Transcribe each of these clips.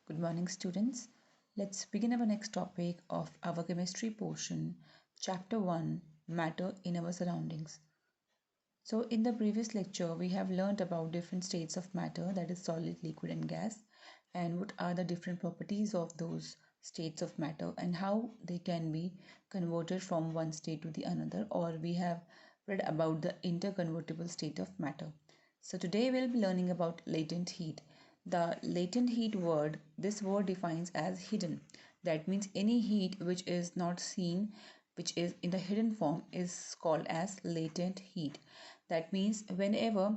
Good morning, students. Let's begin our next topic of our chemistry portion, Chapter 1, Matter in Our Surroundings. So, in the previous lecture, we have learned about different states of matter, that is solid, liquid, and gas, and what are the different properties of those states of matter and how they can be converted from one state to the another, or we have read about the interconvertible state of matter. So, today we'll be learning about latent heat. The latent heat word, this word defines as hidden. That means any heat which is not seen, which is in the hidden form, is called as latent heat. That means whenever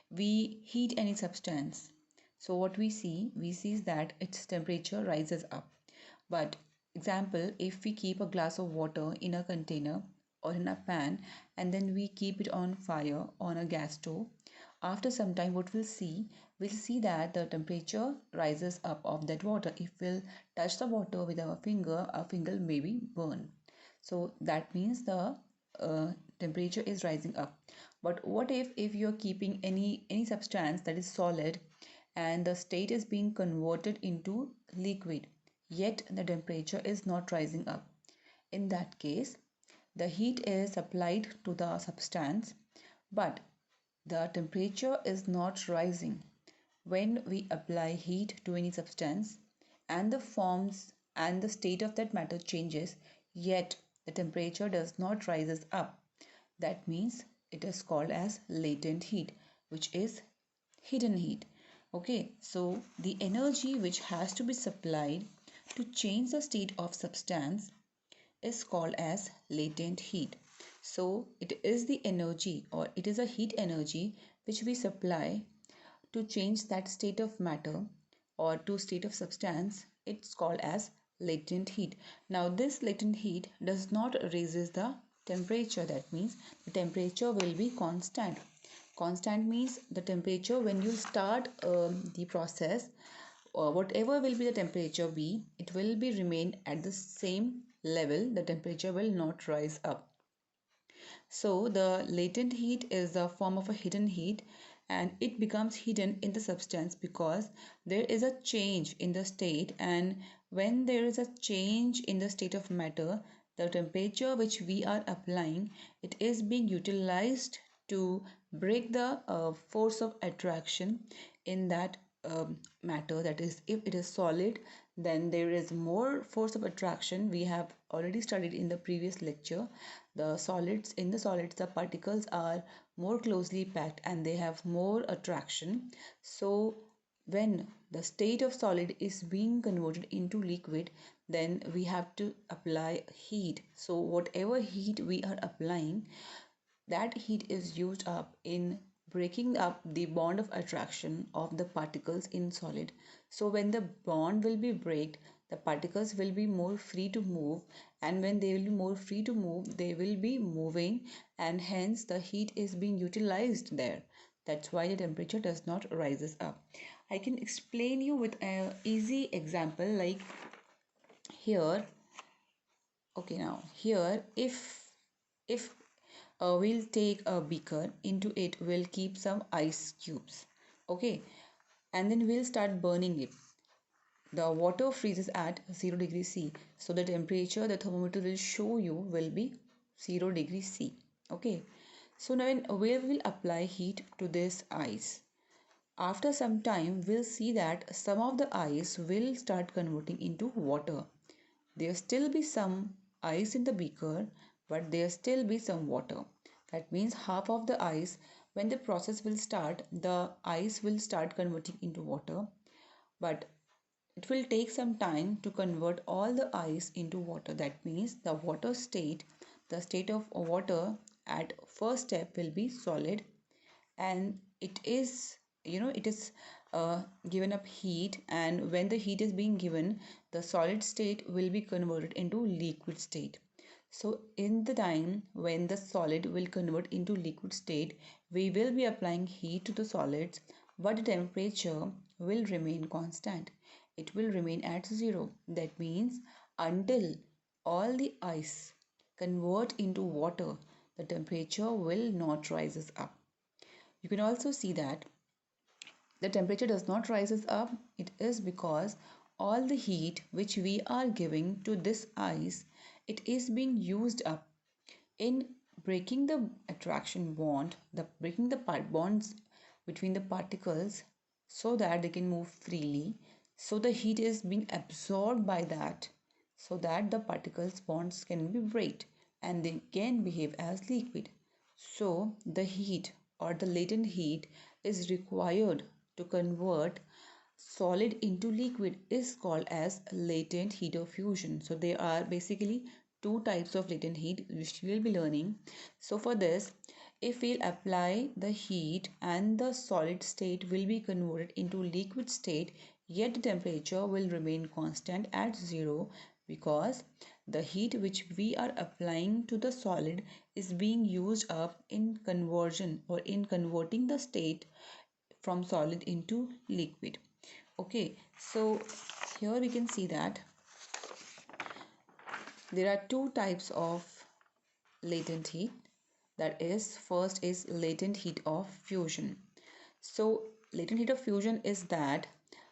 we heat any substance, so what we see is that its temperature rises up. But example, if we keep a glass of water in a container or in a pan and then we keep it on fire on a gas stove, after some time what we'll see that the temperature rises up of that water. If we'll touch the water with our finger may be burn. So that means the temperature is rising up. But what if you're keeping any substance that is solid and the state is being converted into liquid, yet the temperature is not rising up? In that case, the heat is applied to the substance, but the temperature is not rising. When we apply heat to any substance and the forms and the state of that matter changes, yet the temperature does not rises up, that means it is called as latent heat, which is hidden heat. Okay, so the energy which has to be supplied to change the state of substance is called as latent heat. So it is the energy, or it is a heat energy which we supply to change that state of matter or to state of substance. It's called as latent heat. Now this latent heat does not raises the temperature. That means the temperature will be constant. Constant means the temperature when you start the process, or whatever will be the temperature be, it will be remain at the same level. The temperature will not rise up. So the latent heat is a form of a hidden heat, and it becomes hidden in the substance because there is a change in the state. And when there is a change in the state of matter, the temperature which we are applying, it is being utilized to break the force of attraction in that matter. That is, if it is solid, then there is more force of attraction. We have already studied in the previous lecture. The particles are more closely packed and they have more attraction. So when the state of solid is being converted into liquid, then we have to apply heat. So whatever heat we are applying, that heat is used up in breaking up the bond of attraction of the particles in solid. So when the bond will be break, the particles will be more free to move, and when they will be more free to move, they will be moving, and hence the heat is being utilized there. That's why the temperature does not rises up. I can explain you with an easy example, like here. Okay, now here, if we'll take a beaker, into it we'll keep some ice cubes. Okay, and then we'll start burning it. The water freezes at 0 degrees C, so the temperature the thermometer will show you will be 0 degrees C. Okay, so now we will apply heat to this ice. After some time, we'll see that some of the ice will start converting into water. There still be some ice in the beaker, but there still be some water. That means half of the ice, when the process will start, the ice will start converting into water, but it will take some time to convert all the ice into water. That means the water state, the state of water at first step will be solid, and it is given up heat, and when the heat is being given, the solid state will be converted into liquid state. So in the time when the solid will convert into liquid state, we will be applying heat to the solids, but the temperature will remain constant. It will remain at 0. That means until all the ice convert into water, the temperature will not rises up. You can also see that the temperature does not rises up. It is because all the heat which we are giving to this ice, it is being used up in breaking the attraction bond, the breaking the bonds between the particles so that they can move freely. So the heat is being absorbed by that, so that the particles bonds can be break and they can behave as liquid. So the heat or the latent heat is required to convert solid into liquid is called as latent heat of fusion. So there are basically two types of latent heat which we will be learning. So for this, if we'll apply the heat and the solid state will be converted into liquid state, yet the temperature will remain constant at 0, because the heat which we are applying to the solid is being used up in conversion or in converting the state from solid into liquid. Okay, so here we can see that there are two types of latent heat. That is, first is latent heat of fusion. So latent heat of fusion is that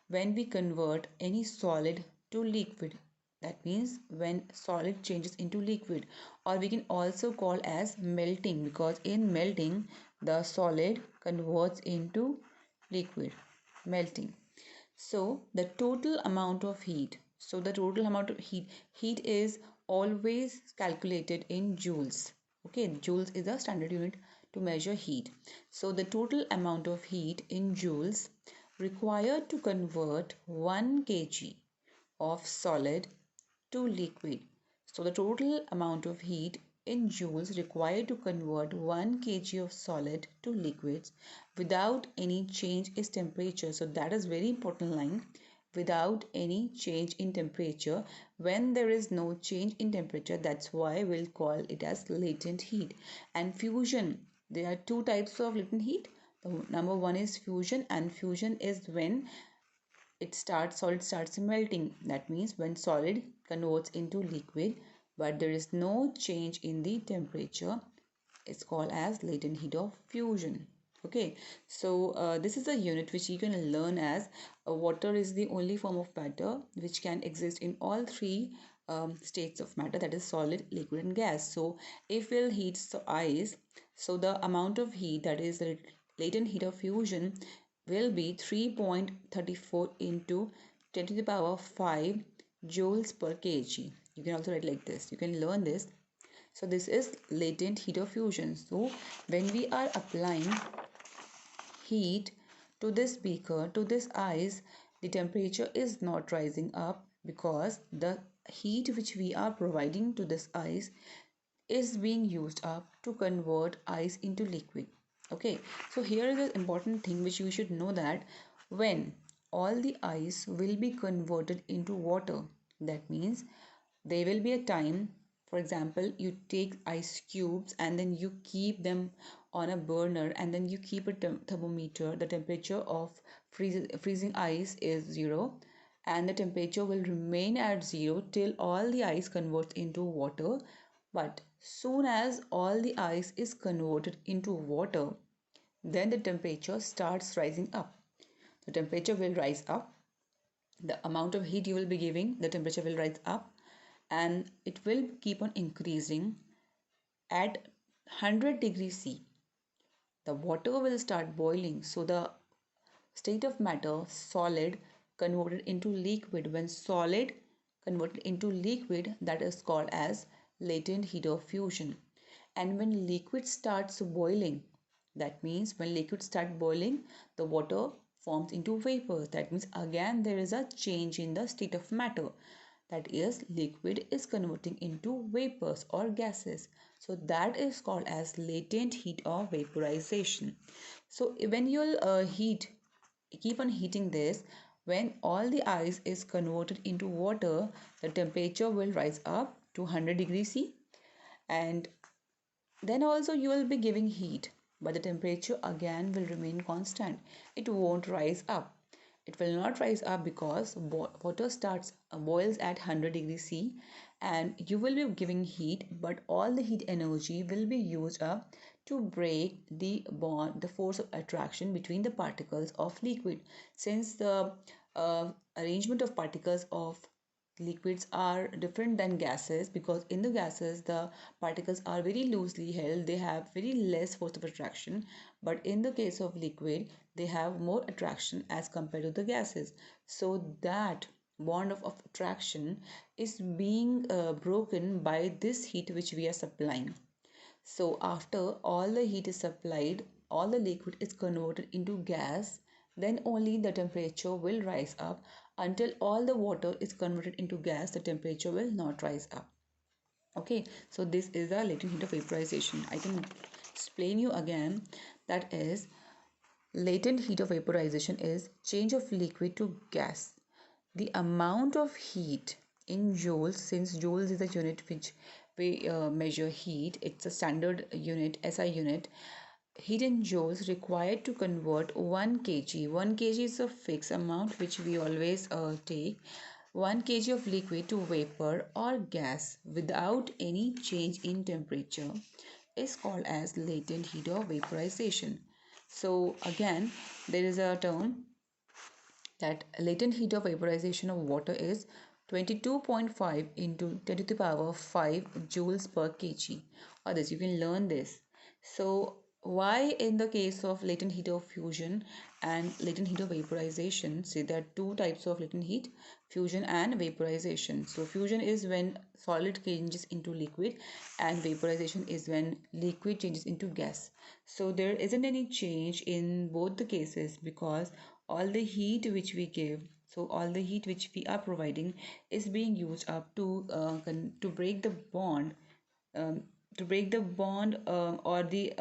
when we convert any solid to liquid, that means when solid changes into liquid, or we can also call as melting, because in melting the solid converts into liquid, melting. So the total amount of heat, heat is always calculated in joules. Okay, joules is a standard unit to measure heat. So the total amount of heat in joules required to convert 1 kg of solid to liquid. So the total amount of heat in joules required to convert 1 kg of solid to liquids without any change in temperature. So that is very important line. Without any change in temperature. When there is no change in temperature, that's why we'll call it as latent heat. And fusion, there are two types of latent heat. The number one is fusion, and fusion is when solid starts melting. That means when solid converts into liquid but there is no change in the temperature, it's called as latent heat of fusion. Okay, so this is a unit which you can learn as water is the only form of matter which can exist in all three states of matter, that is solid, liquid and gas. So if we'll heat ice, so the amount of heat, that is the latent heat of fusion, will be 3.34 into 10 to the power 5 joules per kg. You can also write like this. You can learn this. So this is latent heat of fusion. So when we are applying heat to this beaker, to this ice, the temperature is not rising up because the heat which we are providing to this ice is being used up to convert ice into liquid. Okay, so here is an important thing which you should know, that when all the ice will be converted into water, that means there will be a time, for example, you take ice cubes and then you keep them on a burner and then you keep a thermometer. The temperature of freezing ice is 0 and the temperature will remain at 0 till all the ice converts into water. But soon as all the ice is converted into water, then the temperature starts rising up. The temperature will rise up. The amount of heat you will be giving, the temperature will rise up, and it will keep on increasing. At 100 degrees C, the water will start boiling. So the state of matter, solid converted into liquid, when solid converted into liquid, that is called as latent heat of fusion. And when liquid starts boiling, that means when liquid start boiling, the water forms into vapors. That means again there is a change in the state of matter, that is liquid is converting into vapors or gases. So that is called as latent heat of vaporization. So when you'll keep on heating this, when all the ice is converted into water, the temperature will rise up to 100 degrees C, and then also you will be giving heat, but the temperature again will remain constant. It won't rise up. It will not rise up because water starts boils at 100 degrees C, and you will be giving heat, but all the heat energy will be used up to break the bond, the force of attraction between the particles of liquid. Since the arrangement of particles of liquids are different than gases, because in the gases the particles are very loosely held, they have very less force of attraction, but in the case of liquid they have more attraction as compared to the gases. So that bond of attraction is being broken by this heat which we are supplying. So after all the heat is supplied, all the liquid is converted into gas, then only the temperature will rise up. Until all the water is converted into gas, the temperature will not rise up. Okay, so this is the latent heat of vaporization. I can explain you again. That is, latent heat of vaporization is change of liquid to gas. The amount of heat in joules, since joules is a unit which we measure heat, it's a standard unit, SI unit. Heat in joules required to convert 1 kg. 1 kg is a fixed amount which we always take. 1 kg of liquid to vapor or gas without any change in temperature is called as latent heat of vaporization. So again, there is a term that latent heat of vaporization of water is 22.5 into 10 to the power 5 joules per kg. Or this, you can learn this. So why in the case of latent heat of fusion and latent heat of vaporization, say there are two types of latent heat, fusion and vaporization. So fusion is when solid changes into liquid, and vaporization is when liquid changes into gas. So there isn't any change in both the cases, because all the heat which we give, so all the heat which we are providing is being used up to break the bond, um, or the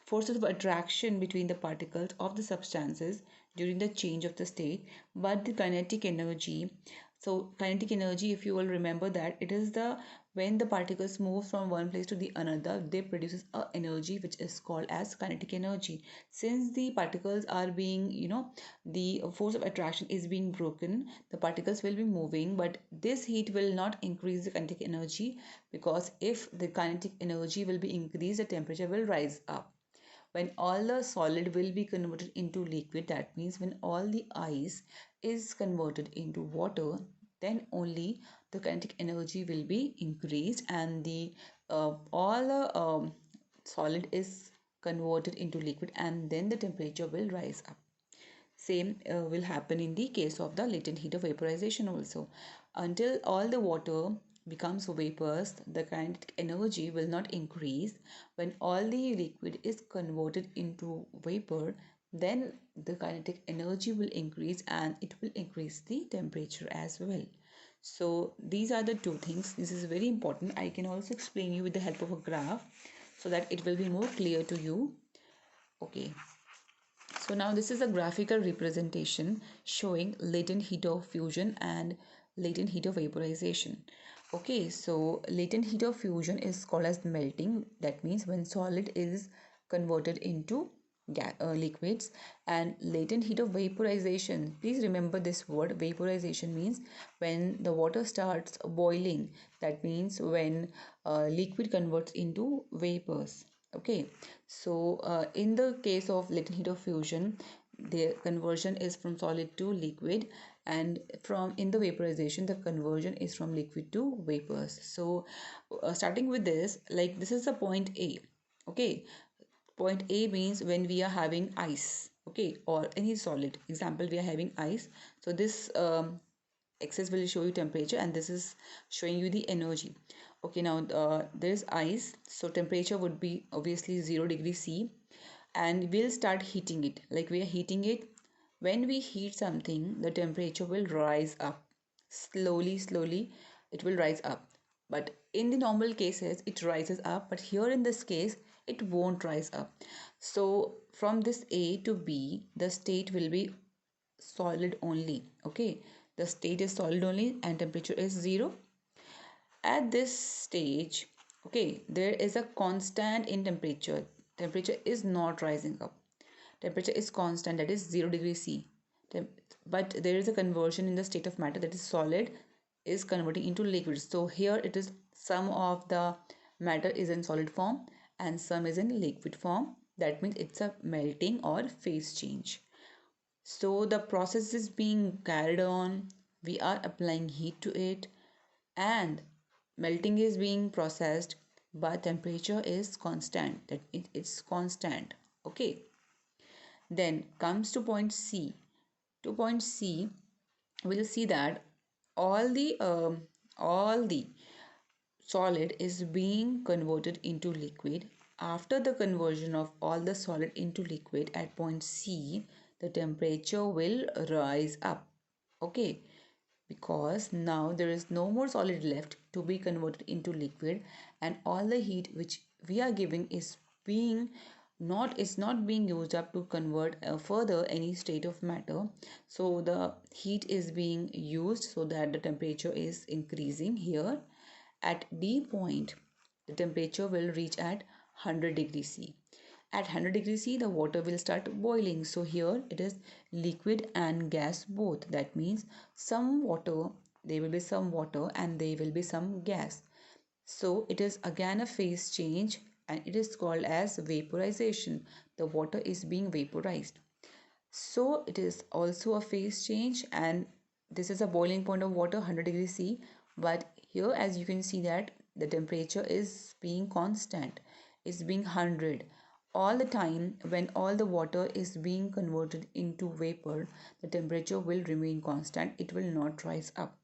forces of attraction between the particles of the substances during the change of the state. But the kinetic energy, so kinetic energy, if you will remember, that it is the when the particles move from one place to the another, they produces a energy which is called as kinetic energy. Since the particles are being, the force of attraction is being broken, the particles will be moving, but this heat will not increase the kinetic energy, because if the kinetic energy will be increased, the temperature will rise up. When all the solid will be converted into liquid, that means when all the ice is converted into water, then only the kinetic energy will be increased, and the all the solid is converted into liquid, and then the temperature will rise up. Same will happen in the case of the latent heat of vaporization also. Until all the water becomes vapors, the kinetic energy will not increase. When all the liquid is converted into vapor, then the kinetic energy will increase, and it will increase the temperature as well. So these are the two things. This is very important. I can also explain you with the help of a graph so that it will be more clear to you. Okay. So now this is a graphical representation showing latent heat of fusion and latent heat of vaporization. Okay, so latent heat of fusion is called as melting. That means when solid is converted into liquids. And latent heat of vaporization, please remember this word. Vaporization means when the water starts boiling. That means when liquid converts into vapors. Okay, so in the case of latent heat of fusion, the conversion is from solid to liquid, and from in the vaporization, the conversion is from liquid to vapors. So starting with this, like this is the point A. Okay, point A means when we are having ice, okay, or any solid. Example, we are having ice. So this axis will show you temperature, and this is showing you the energy. Okay, now there is ice, so temperature would be obviously 0 degree C, and we'll start heating it. Like we are heating it. When we heat something, the temperature will rise up slowly. It will rise up, but in the normal cases it rises up, but here in this case it won't rise up. So from this A to B, the state will be solid only. Okay, the state is solid only and temperature is 0. At this stage, okay, there is a constant in temperature. Temperature is not rising up. Temperature is constant, that is 0 degree C. But there is a conversion in the state of matter, that is solid is converting into liquid. So here it is, some of the matter is in solid form and some is in liquid form. That means it's a melting or phase change. So the process is being carried on, we are applying heat to it, and melting is being processed, but temperature is constant, that it's constant. Okay, then comes to point C. To point C, we'll see that all the solid is being converted into liquid. After the conversion of all the solid into liquid at point C, the temperature will rise up. Okay, because now there is no more solid left to be converted into liquid, and all the heat which we are giving is not being used up to convert further any state of matter. So the heat is being used so that the temperature is increasing here. At D point, the temperature will reach at 100 degrees C. At 100 degrees C, the water will start boiling. So here it is liquid and gas both. That means some water, there will be some water and there will be some gas. So it is again a phase change, and it is called as vaporization. The water is being vaporized. So it is also a phase change, and this is a boiling point of water 100 degrees C. But here, as you can see, that the temperature is being constant, is being 100 all the time. When all the water is being converted into vapor, the temperature will remain constant, it will not rise up.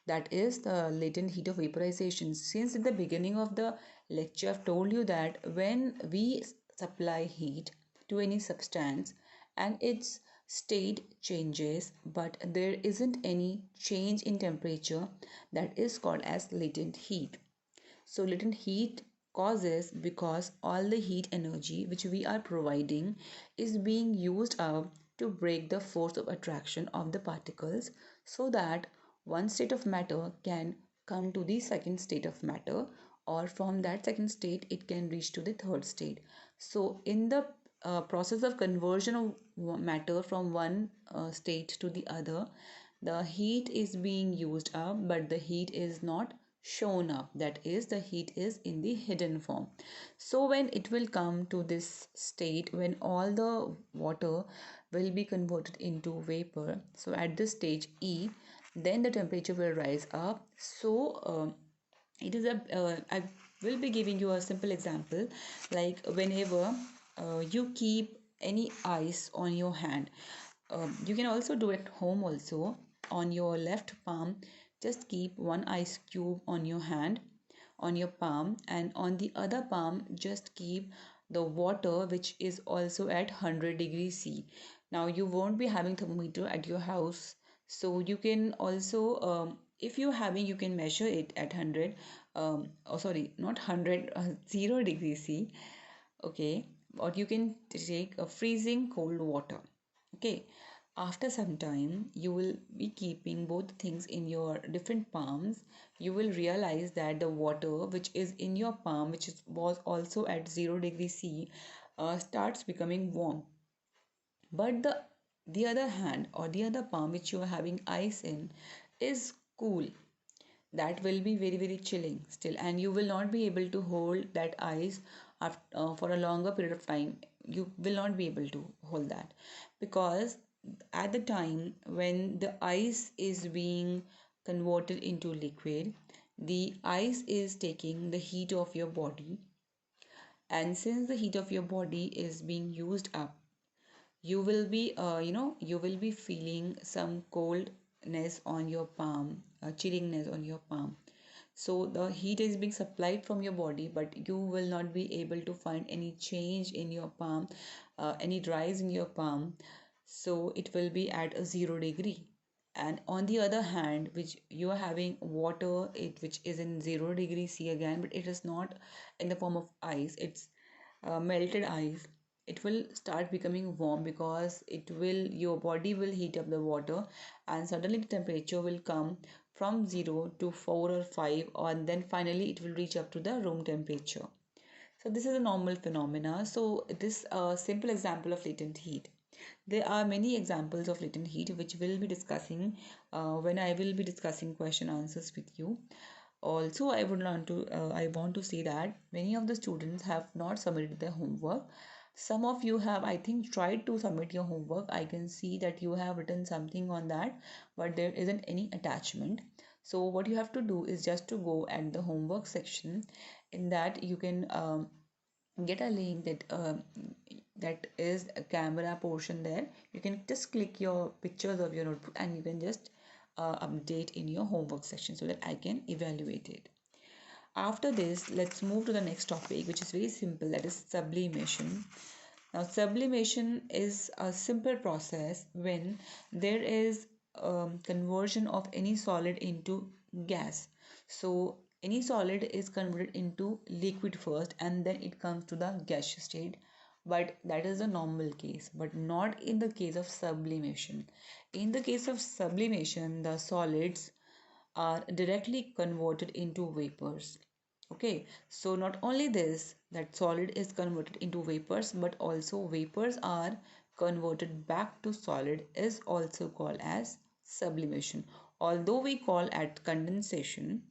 That is the latent heat of vaporization. Since at the beginning of the lecture I've told you that when we supply heat to any substance and its state changes but there isn't any change in temperature, that is called as latent heat. So latent heat causes because all the heat energy which we are providing is being used up to break the force of attraction of the particles, so that one state of matter can come to the second state of matter, or from that second state it can reach to the third state. So in the process of conversion of matter from one state to the other, the heat is being used up but the heat is not shown up, that is the heat is in the hidden form. So when it will come to this state, when all the water will be converted into vapor, so at this stage E, then the temperature will rise up. So it is a I will be giving you a simple example, like whenever you keep any ice on your hand, you can also do it home also. On your left palm, just keep one ice cube on your hand, on your palm, and on the other palm just keep the water which is also at 100 degrees C. Now you won't be having thermometer at your house, so you can also if you're having, you can measure it at 100, oh sorry, not 100, 0 degrees C. Okay, or you can take a freezing cold water. Okay, after some time you will be keeping both things in your different palms. You will realize that the water which is in your palm, which was also at 0 degrees C, starts becoming warm. But the other hand or the other palm which you are having ice in is cool. That will be very very chilling still, and you will not be able to hold that ice for a longer period of time. You will not be able to hold that, because at the time when the ice is being converted into liquid, the ice is taking the heat of your body, and since the heat of your body is being used up, you will be you will be feeling some coldness on your palm, chillingness on your palm. So the heat is being supplied from your body, but you will not be able to find any change in your palm, any rise in your palm. So it will be at a 0 degree. And on the other hand, which you are having water, it which is in 0 degree C again, but it is not in the form of ice, it's melted ice. It will start becoming warm because it will your body will heat up the water, and suddenly the temperature will come from 0 to 4 or 5, and then finally it will reach up to the room temperature. So this is a normal phenomena. So this simple example of latent heat. There are many examples of latent heat which we'll be discussing when I will be discussing question answers with you. Also, I want to say that many of the students have not submitted their homework. Some of you have, I think, tried to submit your homework. I can see that you have written something on that, but there isn't any attachment. So what you have to do is just to go at the homework section. In that you can get a link that is a camera portion there. You can just click your pictures of your notebook and you can just update in your homework section so that I can evaluate it. After this, let's move to the next topic, which is very simple, that is sublimation. Now, sublimation is a simple process when there is conversion of any solid into gas. So, any solid is converted into liquid first and then it comes to the gaseous state. But that is the normal case, but not in the case of sublimation. In the case of sublimation, the solids are directly converted into vapors. Okay, so not only this, that solid is converted into vapors, but also vapors are converted back to solid is also called as sublimation. Although we call it condensation,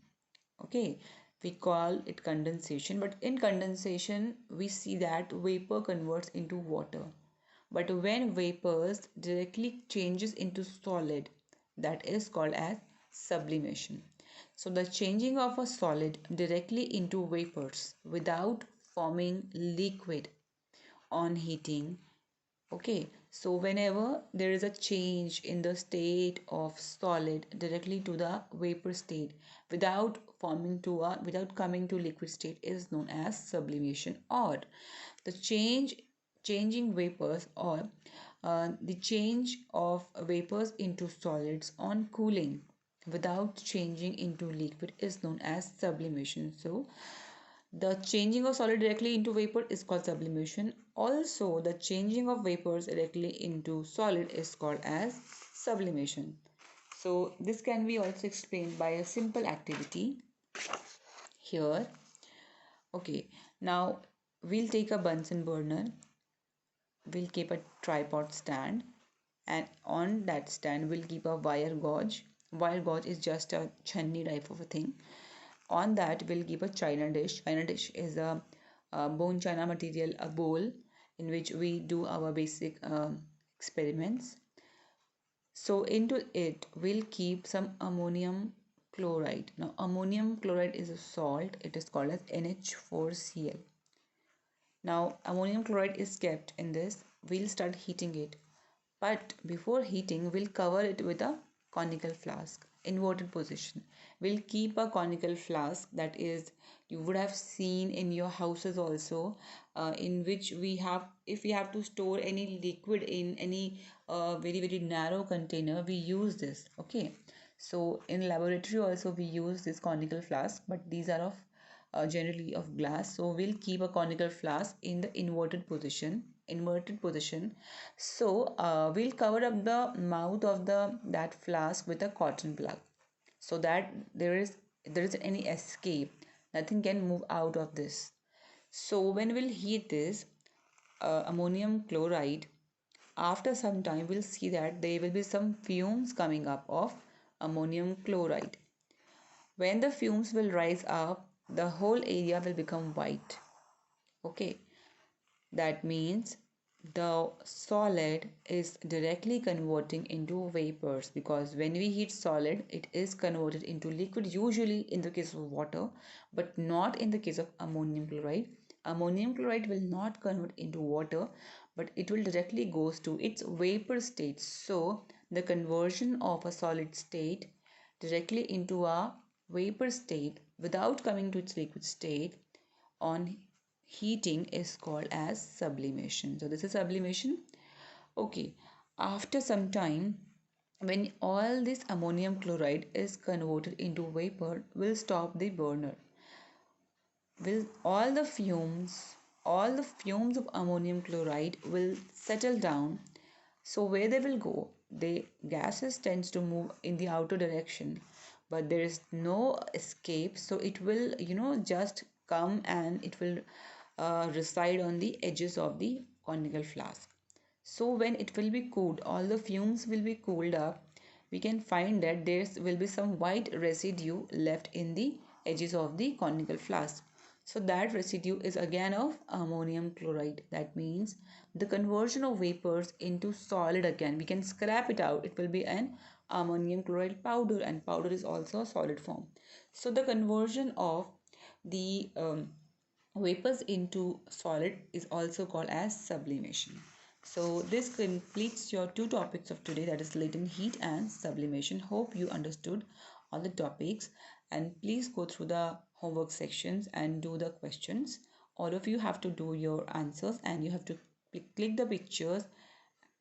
okay, we call it condensation, but in condensation we see that vapor converts into water. But when vapors directly changes into solid, that is called as sublimation. So the changing of a solid directly into vapors without forming liquid on heating. Okay, so whenever there is a change in the state of solid directly to the vapor state without coming to liquid state is known as sublimation, or the changing vapors, or the change of vapors into solids on cooling without changing into liquid is known as sublimation. So the changing of solid directly into vapor is called sublimation. Also, the changing of vapors directly into solid is called as sublimation. So this can be also explained by a simple activity here. Okay, now we'll take a Bunsen burner. We'll keep a tripod stand, and on that stand we'll keep a wire gauge. Wire gauge is just a chunny type of a thing. On that we'll keep a china dish. China dish is a bone china material, a bowl in which we do our basic experiments. So into it we'll keep some ammonium chloride. Now ammonium chloride is a salt. It is called as NH4Cl. Now ammonium chloride is kept in this. We'll start heating it. But before heating, we'll cover it with a conical flask, inverted position. We'll keep a conical flask, that is, you would have seen in your houses also, in which if we have to store any liquid in any very, very narrow container, we use this. Okay. So in laboratory also we use this conical flask, but these are of generally of glass. So we'll keep a conical flask in the inverted position. So we'll cover up the mouth of that flask with a cotton plug so that there is any escape, nothing can move out of this. So when we'll heat this ammonium chloride, after some time we'll see that there will be some fumes coming up of ammonium chloride. When the fumes will rise up, the whole area will become white. Okay, that means the solid is directly converting into vapors, because when we heat solid it is converted into liquid, usually in the case of water, but not in the case of ammonium chloride. Ammonium chloride will not convert into water, but it will directly goes to its vapor state. So the conversion of a solid state directly into a vapor state without coming to its liquid state on heating is called as sublimation. So this is sublimation. Okay, after some time, when all this ammonium chloride is converted into vapor, will stop the burner. Will all the fumes of ammonium chloride will settle down. So where they will go, the gases tends to move in the outer direction, but there is no escape. So it will, just come and it will reside on the edges of the conical flask. So when it will be cooled, all the fumes will be cooled up. We can find that there will be some white residue left in the edges of the conical flask. So that residue is again of ammonium chloride. That means the conversion of vapors into solid again. We can scrap it out. It will be an ammonium chloride powder, and powder is also a solid form. So the conversion of the vapors into solid is also called as sublimation. So this completes your two topics of today, that is latent heat and sublimation. Hope you understood all the topics, and please go through the homework sections and do the questions. All of you have to do your answers and you have to click the pictures.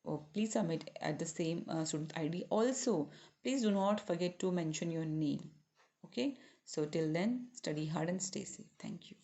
Oh, please submit at the same student ID. Also, please do not forget to mention your name. Okay, so till then, study hard and stay safe. Thank you.